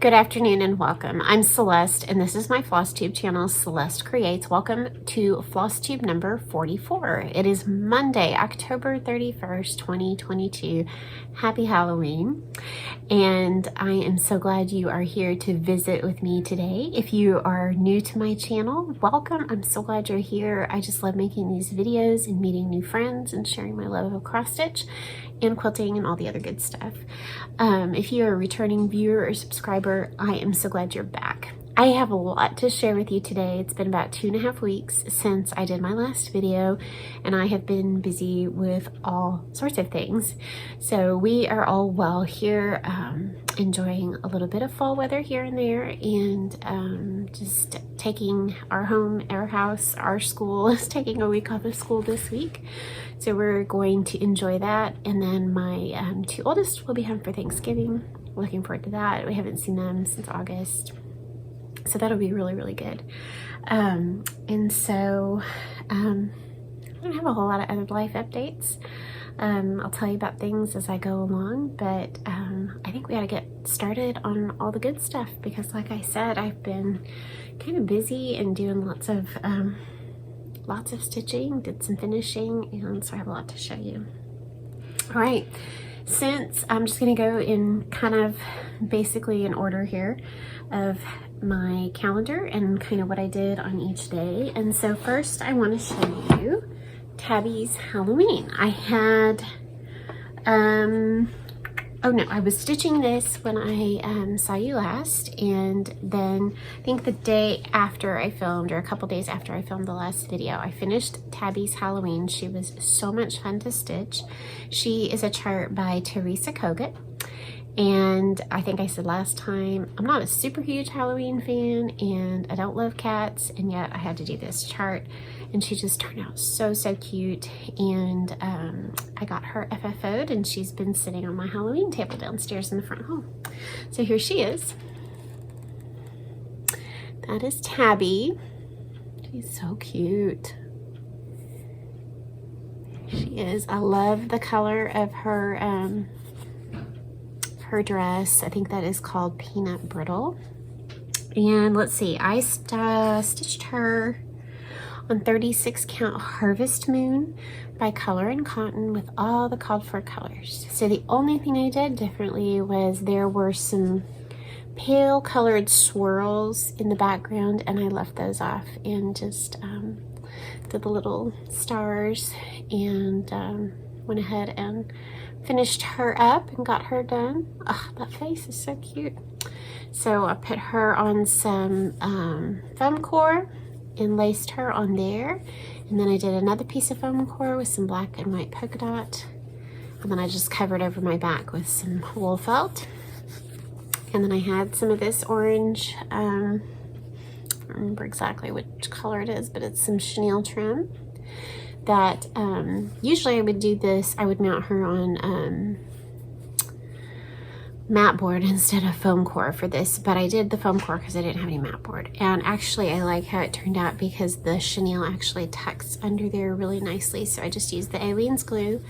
Good afternoon and welcome. I'm Celeste and this is my FlossTube channel, Celeste Creates. Welcome to FlossTube number 44. It is Monday, October 31st, 2022. Happy Halloween. And I am so glad you are here to visit with me today. If you are new to my channel, welcome. I'm so glad you're here. I just love making these videos and meeting new friends and sharing my love of cross stitch and quilting and all the other good stuff. If you're a returning viewer or subscriber, I am so glad you're back. I have a lot to share with you today. It's been about 2.5 weeks since I did my last video, and I have been busy with all sorts of things. So we are all well here, enjoying a little bit of fall weather here and there, and just taking our home, our house, our school is taking a week off of school this week. So we're going to enjoy that. And then my two oldest will be home for Thanksgiving. Looking forward to that. We haven't seen them since August. So that'll be really, really good. And so I don't have a whole lot of other life updates. I'll tell you about things as I go along, but I think we got to get started on all the good stuff because like I said, I've been kind of busy and doing lots of stitching, did some finishing, and so I have a lot to show you. All right, since I'm just going to go in kind of basically in order here of my calendar and kind of what I did on each day. And so first I want to show you Tabby's Halloween. I had oh no, I was stitching this when I saw you last, and then I think the day after I filmed, or a couple days after I filmed the last video, I finished Tabby's Halloween. She was so much fun to stitch. She is a chart by Teresa Kogut. And I think I said last time, I'm not a super huge Halloween fan and I don't love cats, and yet I had to do this chart and she just turned out so, so cute. And I got her FFO'd and she's been sitting on my Halloween table downstairs in the front hall. So here she is. That is Tabby. She's so cute. She is. I love the color of her dress. I think that is called Peanut Brittle. And let's see, I stitched her on 36 count Harvest Moon by Color and Cotton with all the called for colors. So the only thing I did differently was there were some pale colored swirls in the background, and I left those off and just did the little stars and went ahead and finished her up and got her done. Oh, that face is so cute. So I put her on some foam core and laced her on there. And then I did another piece of foam core with some black and white polka dot. And then I just covered over my back with some wool felt. And then I had some of this orange, I don't remember exactly which color it is, but it's some chenille trim. That usually I would do this, I would mount her on mat board instead of foam core for this, but I did the foam core because I didn't have any mat board. And actually I like how it turned out because the chenille actually tucks under there really nicely. So I just used the Aleene's glue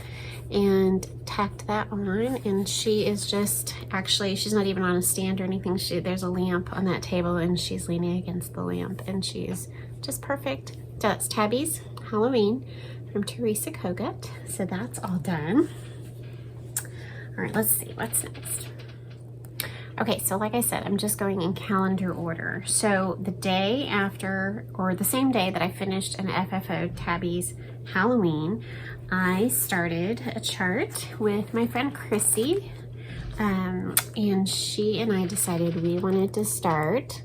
and tacked that on, and she is just, actually she's not even on a stand or anything. There's a lamp on that table and she's leaning against the lamp and she is just perfect. So that's Tabby's Halloween from Teresa Kogut. So that's all done. All right, let's see what's next. Okay, so like I said, I'm just going in calendar order. So the day after, or the same day that I finished an FFO Tabby's Halloween, I started a chart with my friend Chrissy, and she and I decided we wanted to start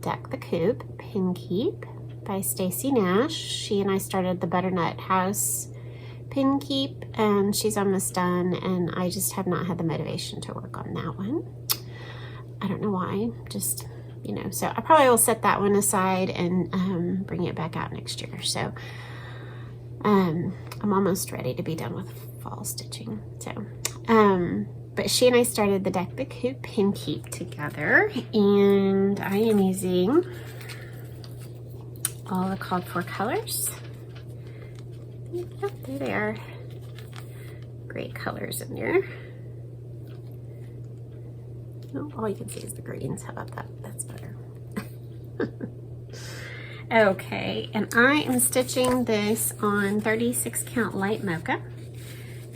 Deck the Coop Pin Keep by Stacy Nash. She and I started the Butternut House Pin Keep, and she's almost done, and I just have not had the motivation to work on that one. I don't know why, just, you know, so I probably will set that one aside and bring it back out next year. So I'm almost ready to be done with fall stitching. So but she and I started the Deck the Coop Pin Keep together, and I am using all the called for colors. Yep, there they are. Great colors in there. Oh, all you can see is the greens. How about that? That's better. Okay, and I am stitching this on 36 count light mocha.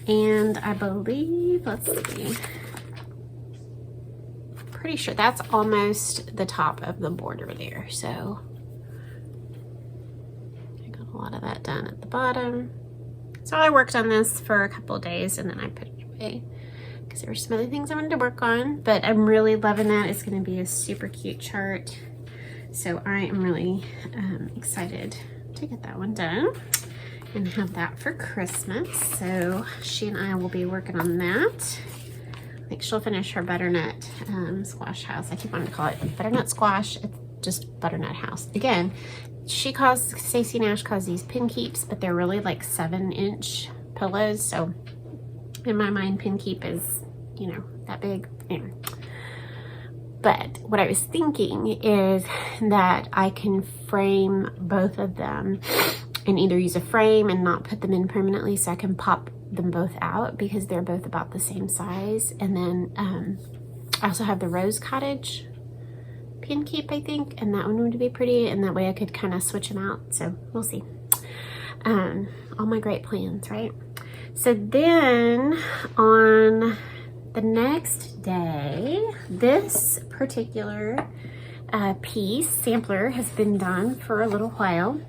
And I believe, let's see, pretty sure that's almost the top of the border there. So I got a lot of that done at the bottom. So I worked on this for a couple of days and then I put it away because there were some other things I wanted to work on, but I'm really loving that. It's going to be a super cute chart. So I am really excited to get that one done and have that for Christmas. So she and I will be working on that. I think she'll finish her butternut squash house. I keep wanting to call it butternut squash. It's just butternut house. Again, Stacey Nash calls these pin keeps, but they're really like 7-inch pillows. So in my mind, pin keep is, you know, that big. Anyway. But what I was thinking is that I can frame both of them and either use a frame and not put them in permanently, so I can pop them both out because they're both about the same size. And then I also have the Rose Cottage pin keep, I think, and that one would be pretty, and that way I could kind of switch them out. So we'll see. All my great plans, right? So then on the next day, this particular piece sampler has been done for a little while,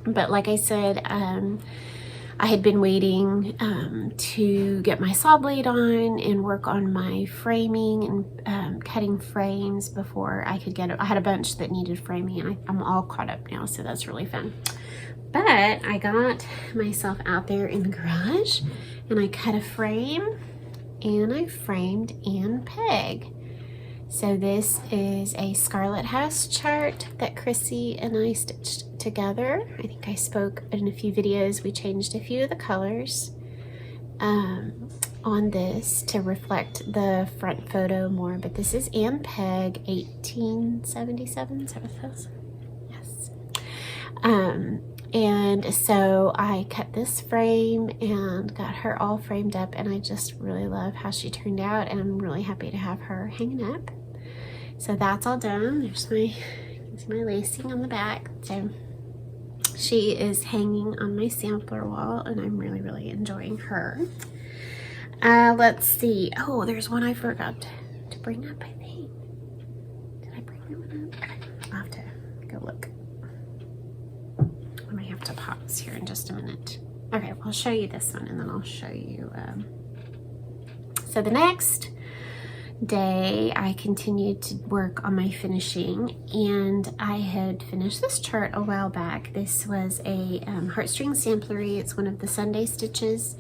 but like I said, I had been waiting to get my saw blade on and work on my framing and cutting frames before I could get it. I had a bunch that needed framing and I'm all caught up now, so that's really fun. But I got myself out there in the garage and I cut a frame and I framed Ann Peg. So this is a Scarlet House chart that Chrissy and I stitched together. I think I spoke in a few videos. We changed a few of the colors on this to reflect the front photo more, but this is Ann Peg 1877. Is that what it says? Yes. And so I cut this frame and got her all framed up, and I just really love how she turned out, and I'm really happy to have her hanging up. So that's all done. There's my lacing on the back. So she is hanging on my sampler wall, and I'm really, really enjoying her. Let's see. Oh, there's one I forgot to bring up, I think. Did I bring that one up? I'll have to go look. I might have to pause here in just a minute. Okay, well, I'll show you this one and then I'll show you. So the next day I continued to work on my finishing, and I had finished this chart a while back. This was a heartstring samplery. It's one of the Sunday stitches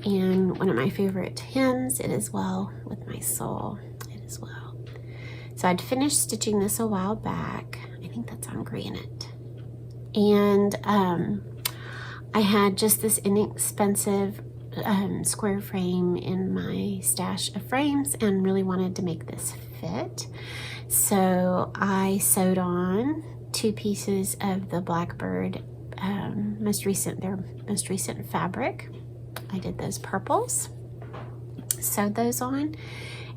and one of my favorite hymns. It is well with my soul. It is well. So I'd finished stitching this a while back. I think that's on Granite. And I had just this inexpensive square frame in my stash of frames and really wanted to make this fit. So I sewed on 2 pieces of the Blackbird their most recent fabric. I did those purples, sewed those on,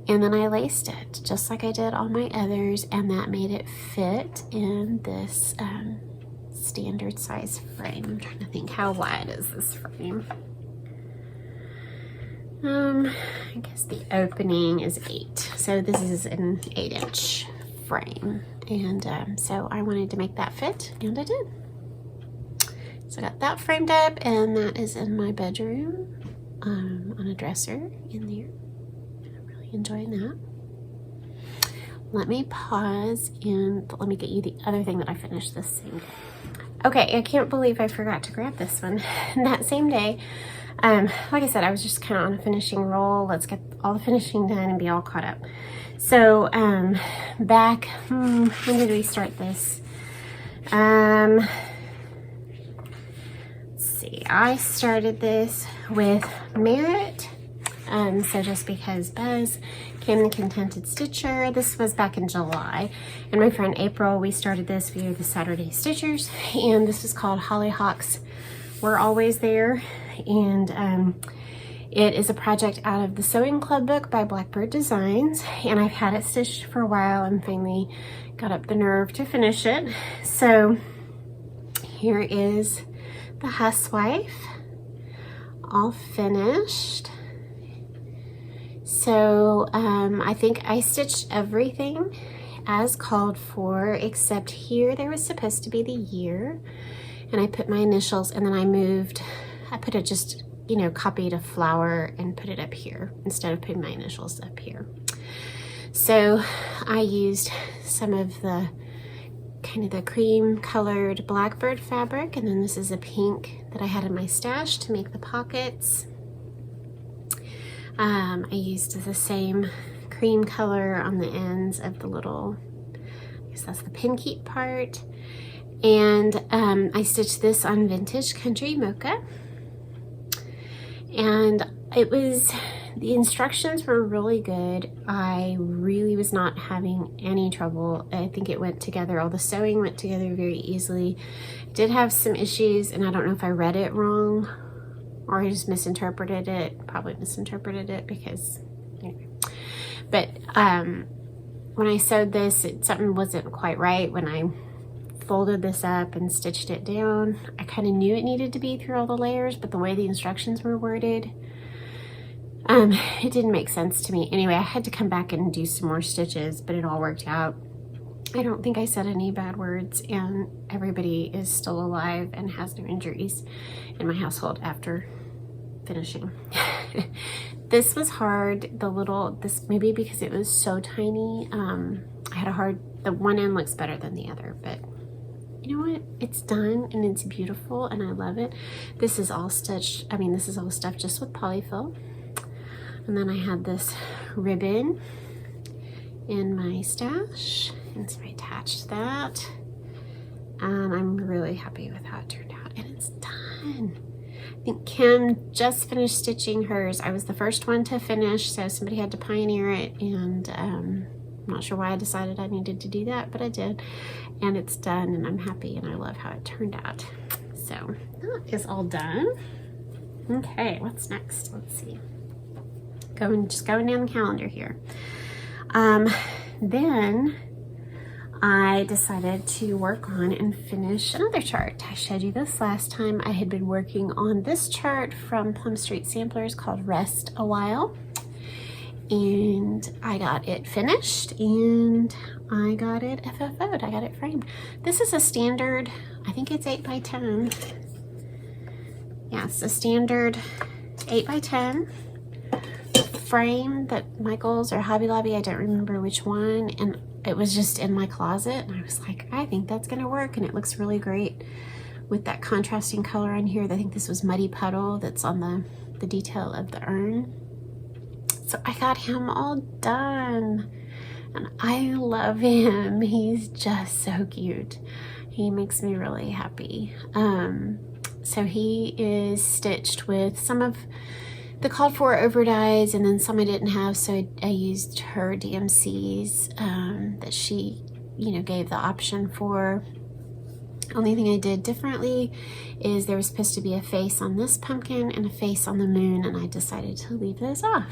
and then I laced it just like I did all my others, and that made it fit in this standard size frame. I'm trying to think, how wide is this frame? I guess the opening is 8, so this is an 8-inch frame, and so I wanted to make that fit, and I did. So I got that framed up, and that is in my bedroom on a dresser in there. I'm really enjoying that. Let me pause and let me get you the other thing that I finished this same day. Okay, I can't believe I forgot to grab this one that same day. Like I said, I was just kind of on a finishing roll. Let's get all the finishing done and be all caught up. So back, when did we start this? Let's see, I started this with Merritt. So just because Buzz came the Contented Stitcher, this was back in July, and my friend April, we started this via the Saturday Stitchers, and this is called Hollyhocks We're Always There. And It is a project out of the Sewing Club book by Blackbird Designs, and I've had it stitched for a while and finally got up the nerve to finish it. So here is the housewife, all finished. So I think I stitched everything as called for, except here there was supposed to be the year, and I put my initials, and then I put it just, you know, copied a flower and put it up here instead of putting my initials up here. So I used some of the kind of the cream colored Blackbird fabric, and then this is a pink that I had in my stash to make the pockets. I used the same cream color on the ends of the little, I guess that's the pin keep part. And I stitched this on Vintage Country Mocha. And the instructions were really good. I really was not having any trouble. I think it went together, all the sewing went together very easily. I did have some issues, and I don't know if I read it wrong or I just misinterpreted it. Probably misinterpreted it because, anyway. But when I sewed this, something wasn't quite right. When I folded this up and stitched it down, I kind of knew it needed to be through all the layers, but the way the instructions were worded, it didn't make sense to me. Anyway, I had to come back and do some more stitches, but it all worked out. I don't think I said any bad words, and everybody is still alive and has no injuries in my household after finishing. This was hard. This maybe because it was so tiny, I had the one end looks better than the other, but you know what? It's done and it's beautiful and I love it. This is all stitched, this is all stuffed just with polyfill. And then I had this ribbon in my stash, and so I attached that. I'm really happy with how it turned out, and it's done. I think Kim just finished stitching hers. I was the first one to finish, so somebody had to pioneer it, and I'm not sure why I decided I needed to do that, but I did, and it's done, and I'm happy, and I love how it turned out. So that is all done. Okay, what's next? Let's see. Just going down the calendar here. Then I decided to work on and finish another chart. I showed you this last time. I had been working on this chart from Plum Street Samplers called Rest a While, and I got it finished and I got it FFO'd. I got it framed. This is a standard, I think it's 8 by 10. Yeah, it's a standard 8 by 10 frame that Michael's or Hobby Lobby, I don't remember which one, and it was just in my closet, and I was like, I think that's gonna work, and it looks really great with that contrasting color on here. I think this was Muddy Puddle that's on the detail of the urn. So I got him all done, and I love him. He's just so cute. He makes me really happy. So he is stitched with some of the called for over dyes, and then some I didn't have, so I used her DMCs that she, gave the option for. Only thing I did differently is there was supposed to be a face on this pumpkin and a face on the moon, and I decided to leave those off.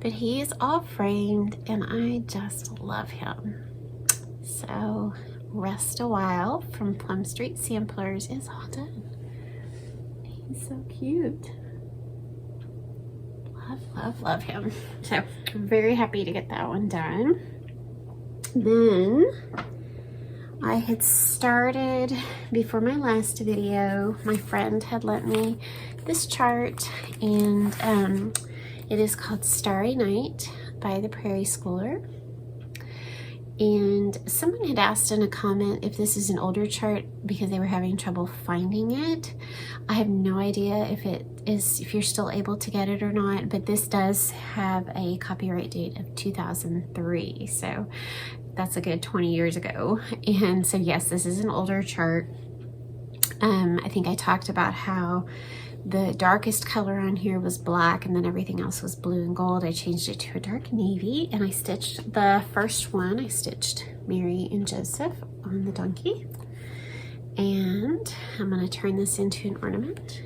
But he is all framed, and I just love him. So Rest a While from Plum Street Samplers is all done. He's so cute. Love him. So I'm very happy to get that one done. Then I had started, before my last video, my friend had lent me this chart, and it is called Starry Night by the Prairie Schooler. And someone had asked in a comment if this is an older chart because they were having trouble finding it. I have no idea if you're still able to get it or not, but this does have a copyright date of 2003, so that's a good 20 years ago. And so yes, this is an older chart. I think I talked about how the darkest color on here was black, and then everything else was blue and gold. I changed it to a dark navy, and I stitched the first one. I stitched Mary and Joseph on the donkey, and I'm going to turn this into an ornament.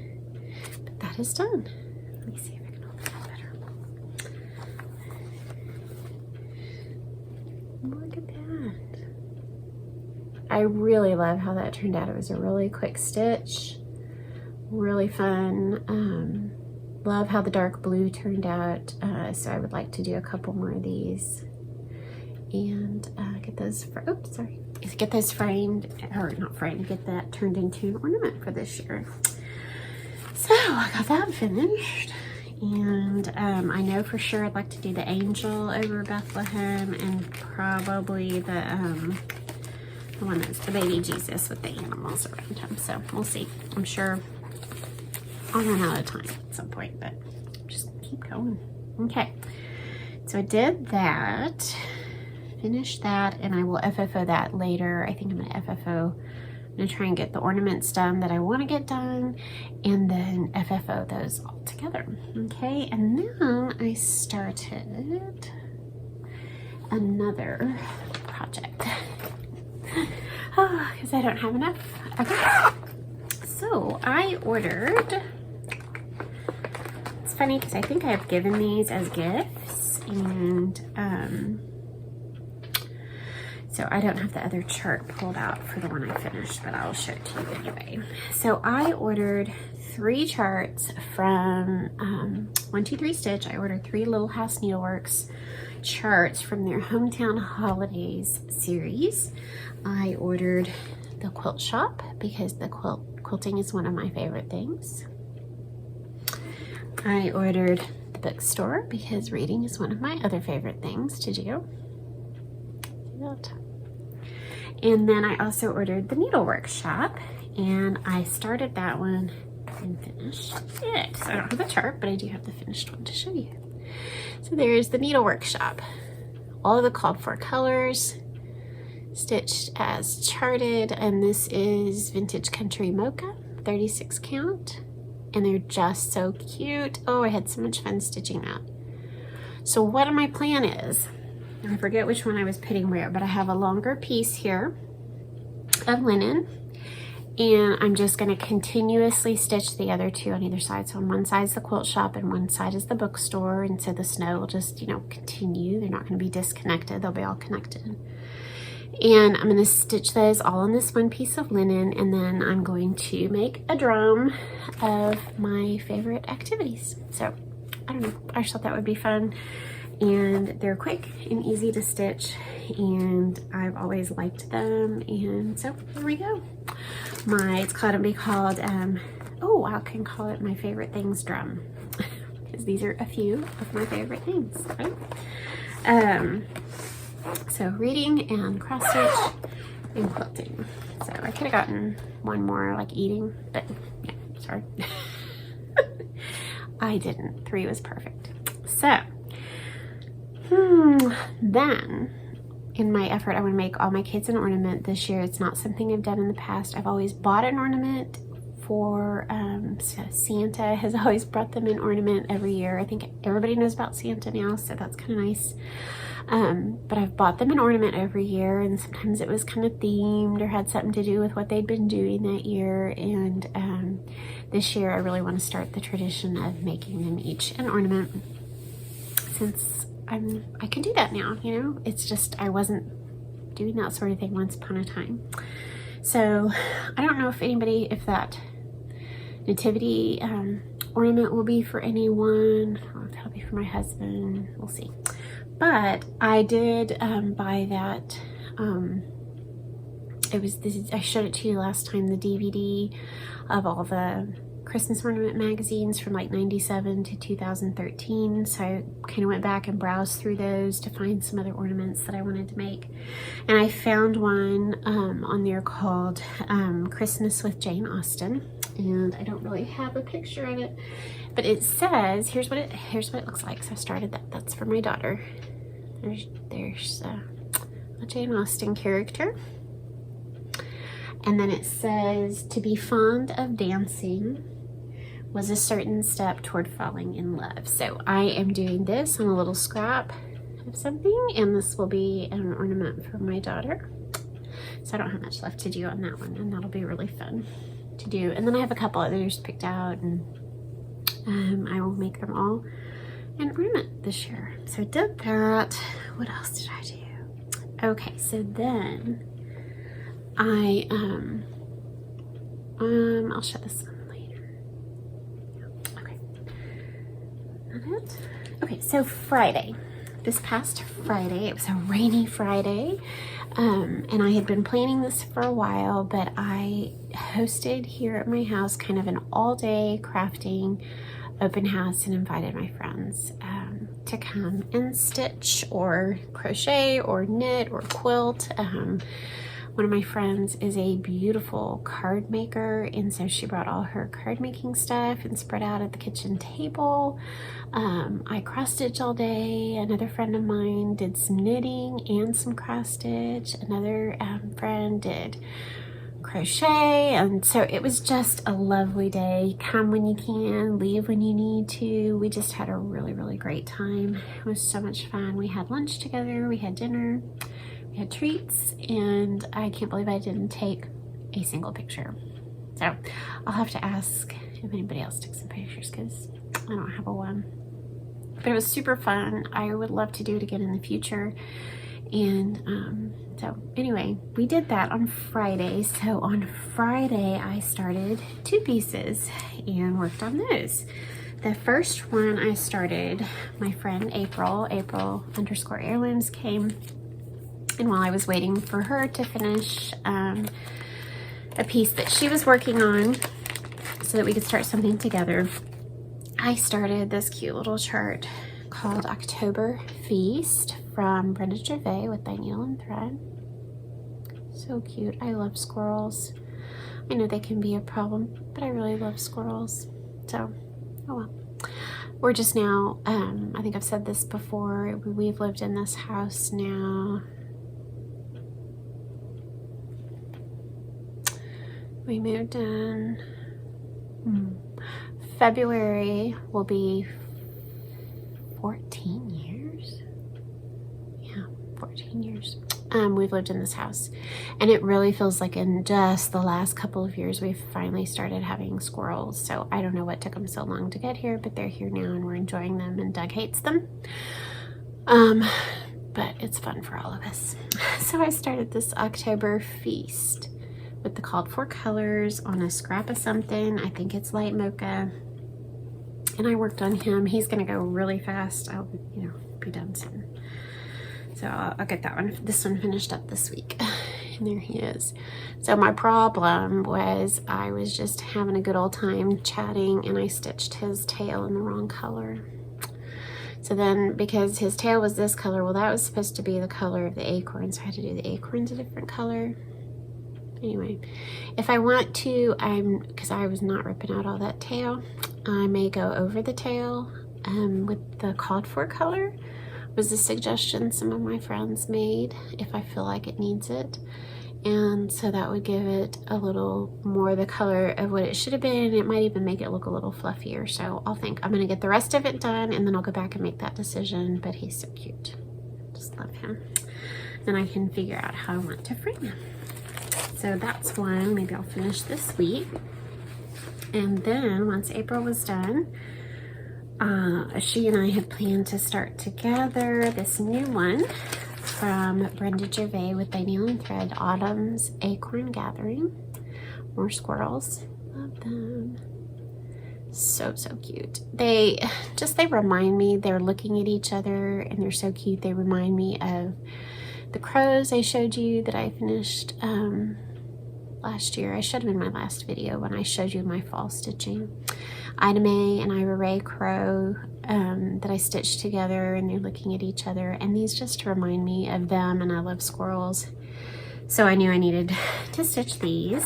But that is done. Let me see if I can hold it up better. Look at that. I really love how that turned out. It was a really quick stitch. Really fun. Love how the dark blue turned out. So I would like to do a couple more of these and get those, get those framed, or not framed, get that turned into an ornament for this year. So I got that finished. And I know for sure I'd like to do the angel over Bethlehem and probably the one that's the baby Jesus with the animals around him. So we'll see. I'm sure I'll run out of time at some point, but just keep going. Okay, so I did that, finished that, and I will FFO that later. I think I'm gonna FFO, I'm gonna try and get the ornaments done that I wanna get done, and then FFO those all together. Okay, and then I started another project. Oh, because I don't have enough. Okay, so I ordered, it's funny because I think I've given these as gifts, and so I don't have the other chart pulled out for the one I finished, but I'll show it to you anyway. So I ordered 3 charts from 123 Stitch. I ordered 3 Little House Needleworks charts from their Hometown Holidays series. I ordered the quilt shop because the quilting is one of my favorite things. I ordered the bookstore because reading is one of my other favorite things to do. And then I also ordered the needlework shop, and I started that one and finished it. So I don't have the chart, but I do have the finished one to show you. So there's the needlework shop. All of the called for colors, stitched as charted, and this is Vintage Country Mocha, 36 count, and they're just so cute. Oh, I had so much fun stitching that. So what my plan is, I forget which one I was putting where, but I have a longer piece here of linen, and I'm just going to continuously stitch the other 2 on either side. So on one side is the quilt shop and one side is the bookstore, and so the snow will just, you know, continue. They're not going to be disconnected. They'll be all connected. And I'm going to stitch those all on this one piece of linen, and then I'm going to make a drum of my favorite activities. So I don't know, I just thought that would be fun, and they're quick and easy to stitch, and I've always liked them, and so here we go. It's gonna be called, oh, I can call it my favorite things drum, because these are a few of my favorite things, right? So reading and cross stitch and quilting. So I could have gotten one more like eating, but yeah, sorry. I didn't. 3 was perfect. So then in my effort, I want to make all my kids an ornament this year. It's not something I've done in the past. I've always bought an ornament for so Santa has always brought them an ornament every year. I think everybody knows about Santa now, so that's kind of nice. But I've bought them an ornament every year, and sometimes it was kind of themed or had something to do with what they'd been doing that year. And this year I really want to start the tradition of making them each an ornament, since I can do that now, you know. It's just I wasn't doing that sort of thing once upon a time. So I don't know if that nativity ornament will be for anyone, or if that'll be for my husband. We'll see. But I did buy that. It was this, I showed it to you last time, the DVD of all the Christmas ornament magazines from like 97 to 2013. So I kind of went back and browsed through those to find some other ornaments that I wanted to make. And I found one on there called Christmas with Jane Austen. And I don't really have a picture of it, but it says, here's what it looks like. So I started that. That's for my daughter. There's a Jane Austen character. And then it says, to be fond of dancing was a certain step toward falling in love. So I am doing this on a little scrap of something, and this will be an ornament for my daughter. So I don't have much left to do on that one, and that'll be really fun to do. And then I have a couple others picked out, and I will make them all an ornament this year. So I did that. What else did I do? Okay, so then I I'll show this one later. Okay. Not it? Okay, so Friday. This past Friday, it was a rainy Friday, and I had been planning this for a while, but I hosted here at my house kind of an all-day crafting open house and invited my friends to come and stitch or crochet or knit or quilt. One of my friends is a beautiful card maker, and so she brought all her card making stuff and spread out at the kitchen table. I cross stitch all day. Another friend of mine did some knitting and some cross stitch. Another friend did crochet, and so it was just a lovely day. Come when you can, leave when you need to. We just had a really great time. It was so much fun. We had lunch together, we had dinner, we had treats, and I can't believe I didn't take a single picture. So I'll have to ask if anybody else took some pictures because I don't have a one. But it was super fun. I would love to do it again in the future. And so anyway, we did that on Friday. So on Friday, I started 2 pieces and worked on those. The first one I started, my friend April _heirlooms came. And while I was waiting for her to finish a piece that she was working on so that we could start something together, I started this cute little chart called October Feast from Brenda Gervais with Thy Needle and Thread. So cute. I love squirrels. I know they can be a problem, but I really love squirrels. So, oh well. We're just now, I think I've said this before, we've lived in this house now. We moved in, February will be 14 years. Yeah, 14 years. We've lived in this house, and it really feels like in just the last couple of years we've finally started having squirrels. So I don't know what took them so long to get here, but they're here now and we're enjoying them, and Doug hates them. But it's fun for all of us. So I started this October Feast with the called for colors on a scrap of something. I think it's light mocha. And I worked on him. He's gonna go really fast. I'll, be done soon. So I'll get that one. This one finished up this week. And there he is. So my problem was I was just having a good old time chatting, and I stitched his tail in the wrong color. So then, because his tail was this color, well, that was supposed to be the color of the acorn, so I had to do the acorns a different color. Anyway, if I want to, because I was not ripping out all that tail, I may go over the tail with the called for color. Was a suggestion some of my friends made if I feel like it needs it. And so that would give it a little more the color of what it should have been. It might even make it look a little fluffier. So I'll think I'm going to get the rest of it done, and then I'll go back and make that decision. But he's so cute. Just love him. Then I can figure out how I want to frame him. So that's one. Maybe I'll finish this week. And then once April was done, she and I had planned to start together this new one from Brenda Gervais with Thy Needle and Thread, Autumn's Acorn Gathering. More squirrels. Love them. So cute. They remind me, they're looking at each other and they're so cute. They remind me of the crows I showed you that I finished last year. I showed them in my last video when I showed you my fall stitching. Ida Mae and Ira Ray crow that I stitched together, and they're looking at each other, and these just remind me of them, and I love squirrels. So I knew I needed to stitch these.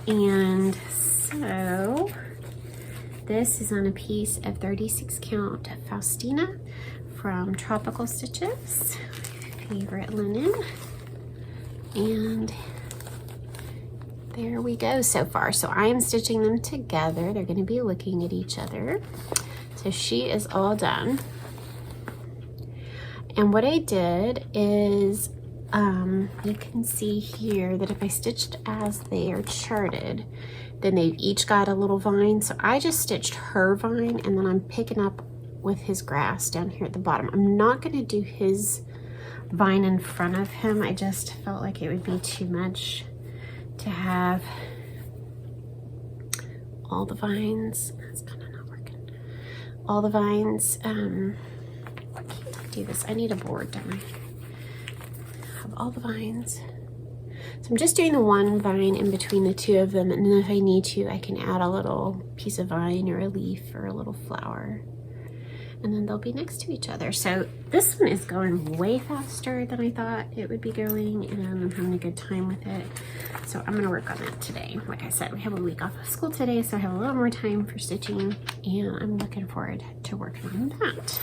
And so this is on a piece of 36 count Faustina from Tropical Stitches, favorite linen. And there we go so far. So I am stitching them together. They're going to be looking at each other. So she is all done. And what I did is you can see here that if I stitched as they are charted, then they've each got a little vine. So I just stitched her vine, and then I'm picking up with his grass down here at the bottom. I'm not going to do his vine in front of him. I just felt like it would be too much to have all the vines. That's kind of not working. All the vines. Why can't I do this? I need a board, don't I? Have all the vines. So I'm just doing the one vine in between the two of them, and then if I need to, I can add a little piece of vine or a leaf or a little flower, and then they'll be next to each other. So this one is going way faster than I thought it would be going, and I'm having a good time with it. So I'm gonna work on that today. Like I said, we have a week off of school today, so I have a little more time for stitching, and I'm looking forward to working on that.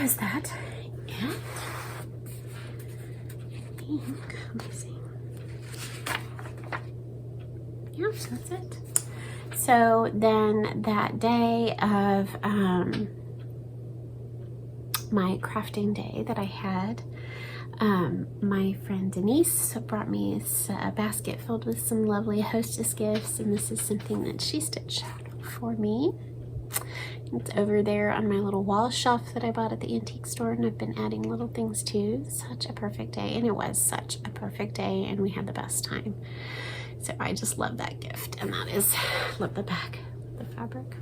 Is that it? Let me see. Yeah, so that's it. So then that day of my crafting day that I had, my friend Denise brought me a basket filled with some lovely hostess gifts, and this is something that she stitched for me. It's over there on my little wall shelf that I bought at the antique store, and I've been adding little things too. Such a perfect day, and it was such a perfect day, and we had the best time. So I just love that gift, and that is, love the back, the fabric.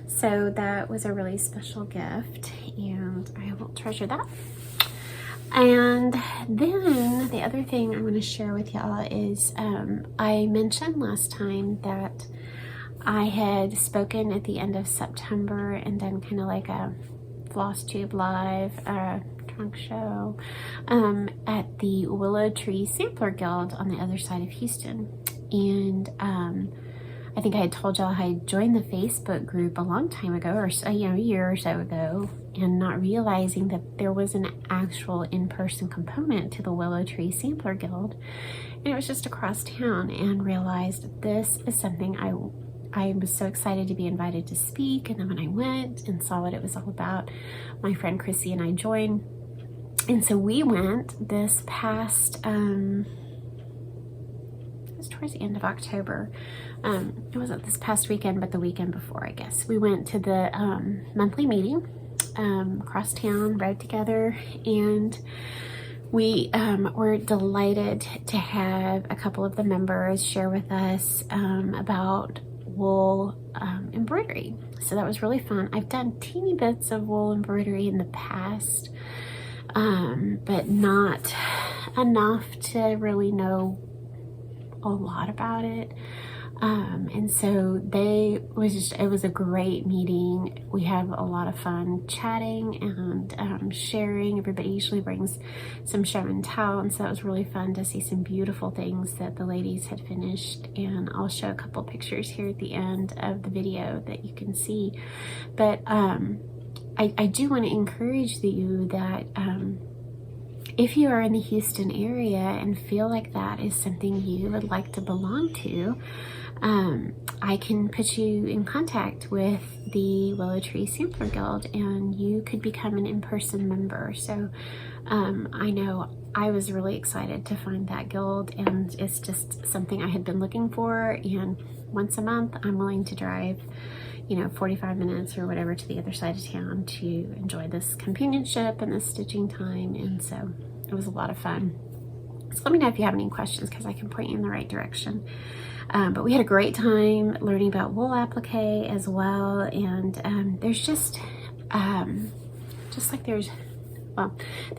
So that was a really special gift, and I will treasure that. And then the other thing I'm going to share with y'all is I mentioned last time that I had spoken at the end of September and done kind of like a FlossTube live trunk show at the Willow Tree Sampler Guild on the other side of Houston. And I think I had told y'all I had joined the Facebook group a long time ago, or a year or so ago, and not realizing that there was an actual in-person component to the Willow Tree Sampler Guild. And it was just across town, and realized this is something I was so excited to be invited to speak. And then when I went and saw what it was all about, my friend Chrissy and I joined. And so we went this past, it was towards the end of October. It wasn't this past weekend, but the weekend before, I guess. We went to the monthly meeting across town, rode together, and we were delighted to have a couple of the members share with us about wool embroidery. So that was really fun. I've done teeny bits of wool embroidery in the past, but not enough to really know a lot about it. And so it was a great meeting. We have a lot of fun chatting and sharing. Everybody usually brings some show and tell, and so it was really fun to see some beautiful things that the ladies had finished. And I'll show a couple pictures here at the end of the video that you can see. But I do want to encourage you that if you are in the Houston area and feel like that is something you would like to belong to, I can put you in contact with the Willow Tree Sampler Guild, and you could become an in-person member. So I know I was really excited to find that guild, and it's just something I had been looking for. And once a month, I'm willing to drive 45 minutes or whatever to the other side of town to enjoy this companionship and this stitching time. And so it was a lot of fun. So let me know if you have any questions, because I can point you in the right direction. But we had a great time learning about wool applique as well. And there's just like there's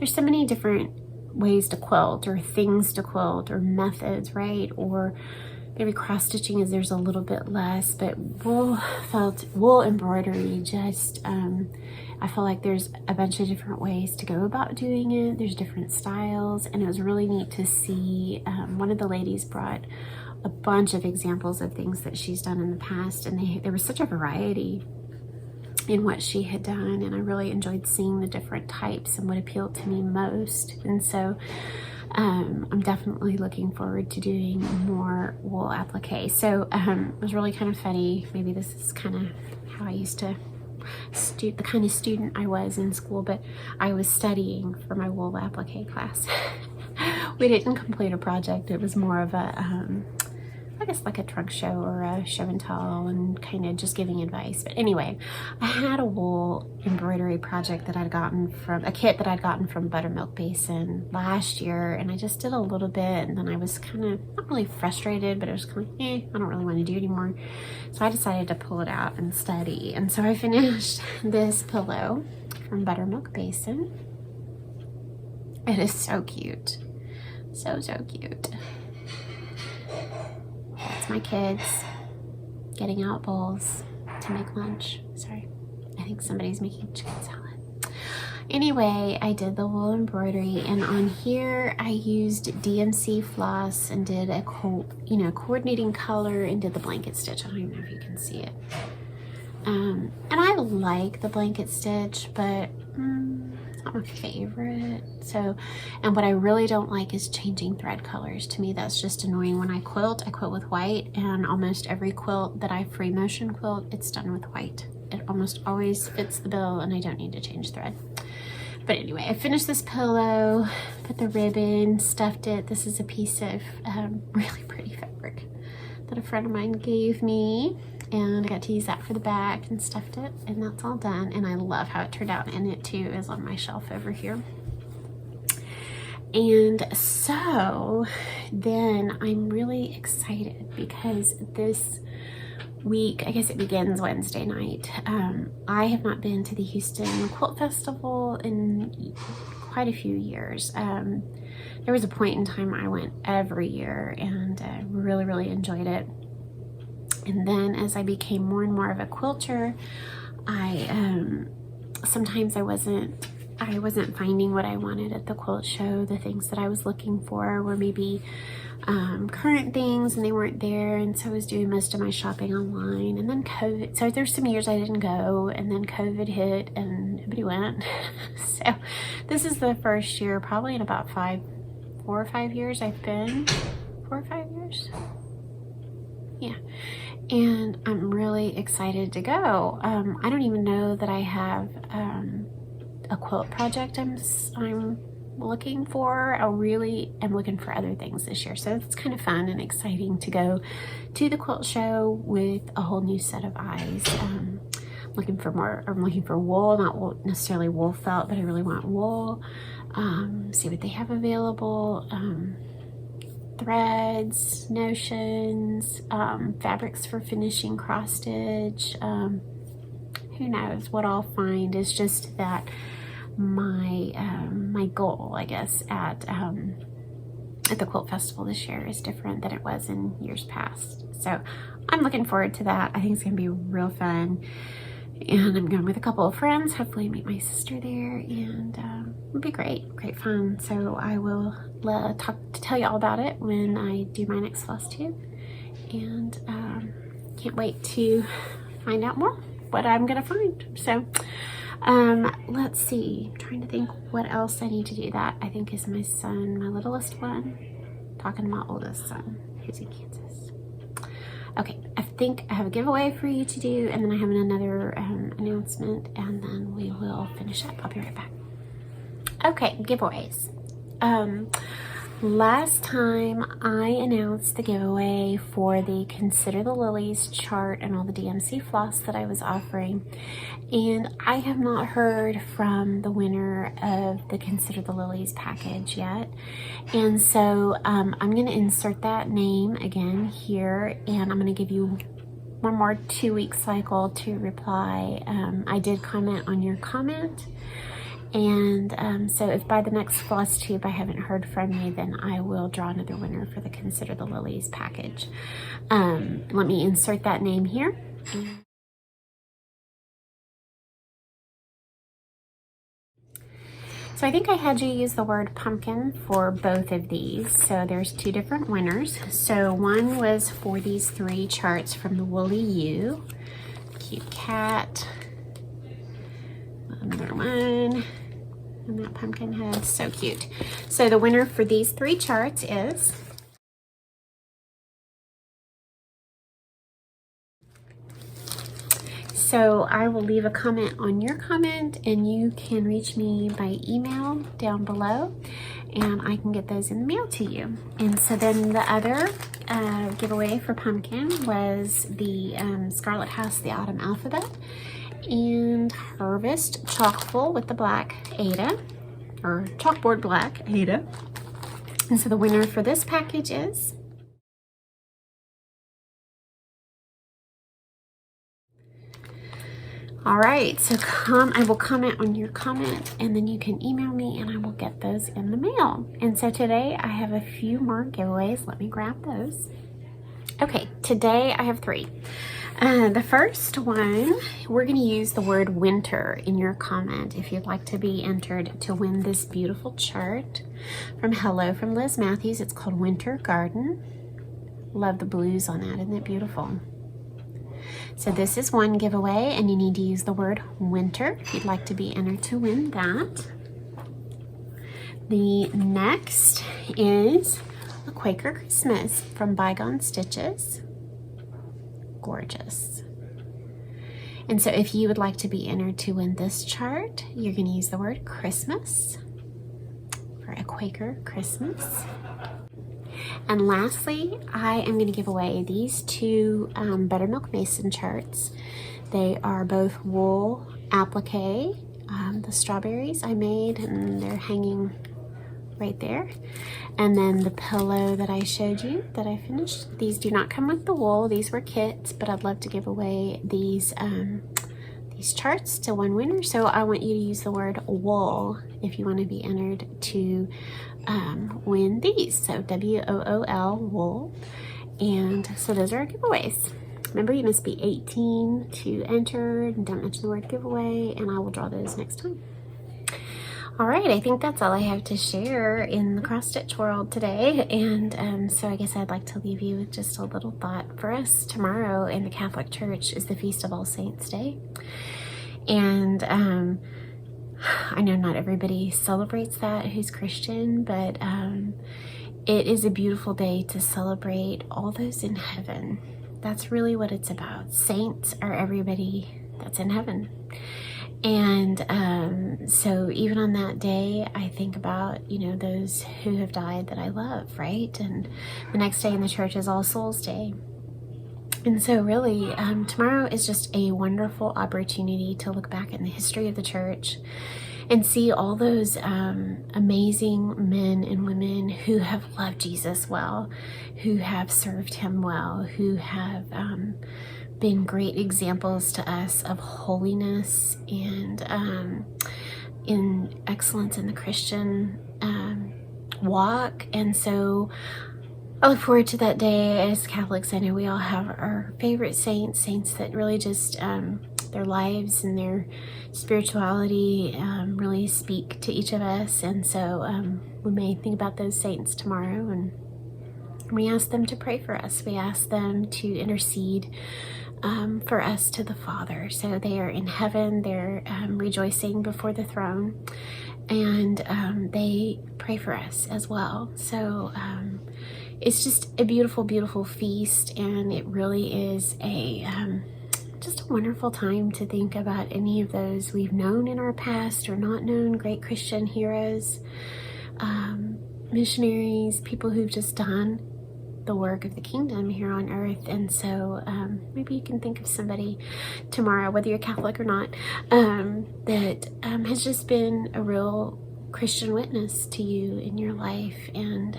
so many different ways to quilt, or things to quilt, or methods, right? Or maybe cross stitching is there's a little bit less, but wool embroidery just, I feel like there's a bunch of different ways to go about doing it. There's different styles, and it was really neat to see. One of the ladies brought a bunch of examples of things that she's done in the past, and there was such a variety in what she had done, and I really enjoyed seeing the different types and what appealed to me most. And so I'm definitely looking forward to doing more wool applique. So it was really kind of funny. Maybe this is kind of how I used to the kind of student I was in school, but I was studying for my wool applique class. We didn't complete a project. It was more of a, I guess like a trunk show or a show and tell, and kind of just giving advice. But anyway, I had a wool embroidery project that I'd gotten from a kit that I'd gotten from Buttermilk Basin last year, and I just did a little bit, and then I was kind of not really frustrated, but it was kind of I don't really want to do anymore. So I decided to pull it out and study, and so I finished this pillow from Buttermilk Basin. It is so cute, so cute. That's my kids getting out bowls to make lunch. Sorry, I think somebody's making chicken salad. Anyway, I did the wool embroidery, and on here I used DMC floss and did a coordinating color and did the blanket stitch. I don't even know if you can see it. And I like the blanket stitch, but it's not my favorite. So, and what I really don't like is changing thread colors. To me, that's just annoying. When I quilt with white, and almost every quilt that I free motion quilt, it's done with white. It almost always fits the bill, and I don't need to change thread. But anyway, I finished this pillow, put the ribbon, stuffed it. This is a piece of really pretty fabric that a friend of mine gave me, and I got to use that for the back and stuffed it, and that's all done. And I love how it turned out, and it too is on my shelf over here. And so then I'm really excited because this week, I guess it begins Wednesday night. I have not been to the Houston Quilt Festival in quite a few years. There was a point in time I went every year, and really enjoyed it. And then as I became more and more of a quilter, sometimes I wasn't finding what I wanted at the quilt show. The things that I was looking for were maybe current things, and they weren't there, and so I was doing most of my shopping online. And then COVID, so there's some years I didn't go, and then COVID hit and nobody went. So this is the first year, probably in about 4 or 5 years I've been. 4 or 5 years? Yeah. And I'm really excited to go. I don't even know that I have a quilt project I'm looking for. I really am looking for other things this year. So it's kind of fun and exciting to go to the quilt show with a whole new set of eyes. I'm looking for wool, not necessarily wool felt, but I really want wool. See what they have available. Threads, notions, fabrics for finishing cross stitch. Who knows what I'll find. Is just that my goal, I guess, at the Quilt Festival this year is different than it was in years past. So I'm looking forward to that. I think it's gonna be real fun, and I'm going with a couple of friends. Hopefully meet my sister there, and it'll be great fun. So I will tell you all about it when I do my next FlossTube, and can't wait to find out more what I'm gonna find. So let's see, I'm trying to think what else I need to do. That I think is my son, my littlest one, talking to my oldest son who's in Kansas. Okay, I think I have a giveaway for you to do, and then I have another announcement, and then we will finish up. I'll be right back. Okay, giveaways. Last time I announced the giveaway for the Consider the Lilies chart and all the DMC floss that I was offering, and I have not heard from the winner of the Consider the Lilies package yet. And so I'm going to insert that name again here, and I'm going to give you one more 2-week cycle to reply. I did comment on your comment. And so if by the next FlossTube I haven't heard from you, then I will draw another winner for the Consider the Lilies package. Let me insert that name here. So I think I had you use the word pumpkin for both of these. So there's 2 different winners. So one was for these 3 charts from the Woolly U. Cute cat. Another one. And that pumpkin head, so cute. So the winner for these 3 charts is So I will leave a comment on your comment, and you can reach me by email down below, and I can get those in the mail to you. And so then the other giveaway for pumpkin was the Scarlet House, the Autumn Alphabet, and Harvest Chalkful with the black Ada, or chalkboard black Ada. And so the winner for this package is all right, so I will comment on your comment, and then you can email me and I will get those in the mail. And so today I have a few more giveaways. Let me grab those. Okay, today I have 3. The first one, we're going to use the word winter in your comment if you'd like to be entered to win this beautiful chart from Hello from Liz Matthews. It's called Winter Garden. Love the blues on that. Isn't it beautiful? So this is one giveaway, and you need to use the word winter if you'd like to be entered to win that. The next is a Quaker Christmas from Bygone Stitches. Gorgeous. And so if you would like to be entered to win this chart, you're going to use the word Christmas for a Quaker Christmas. And lastly, I am going to give away these 2 Buttermilk Mason charts. They are both wool applique. The strawberries I made, and they're hanging right there. And then the pillow that I showed you that I finished. These do not come with the wool. These were kits, but I'd love to give away these charts to one winner. So I want you to use the word wool if you want to be entered to win these. So WOOL, wool. And so those are our giveaways. Remember, you must be 18 to enter, and don't mention the word giveaway, and I will draw those next time. All right, I think that's all I have to share in the cross stitch world today. And so I guess I'd like to leave you with just a little thought for us. Tomorrow in the Catholic Church is the Feast of All Saints Day. And I know not everybody celebrates that who's Christian, but it is a beautiful day to celebrate all those in heaven. That's really what it's about. Saints are everybody that's in heaven. And so even on that day, I think about, those who have died that I love, right? And the next day in the church is All Souls Day. And so really, tomorrow is just a wonderful opportunity to look back in the history of the church and see all those amazing men and women who have loved Jesus well, who have served him well, who have been great examples to us of holiness and in excellence in the Christian walk. And so I look forward to that day. As Catholics, I know we all have our favorite saints that really just their lives and their spirituality really speak to each of us. And so we may think about those saints tomorrow, and we ask them to pray for us. We ask them to intercede for us to the Father. So they are in heaven, they're rejoicing before the throne, and they pray for us as well. So it's just a beautiful, beautiful feast, and it really is just a wonderful time to think about any of those we've known in our past or not known, great Christian heroes, missionaries, people who've just done the work of the kingdom here on earth. And so maybe you can think of somebody tomorrow, whether you're Catholic or not, that has just been a real Christian witness to you in your life. And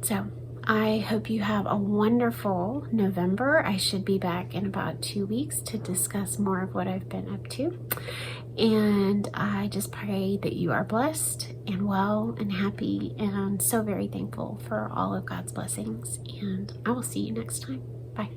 so I hope you have a wonderful November. I should be back in about 2 weeks to discuss more of what I've been up to. And I just pray that you are blessed and well and happy, and so very thankful for all of God's blessings. And I will see you next time. Bye.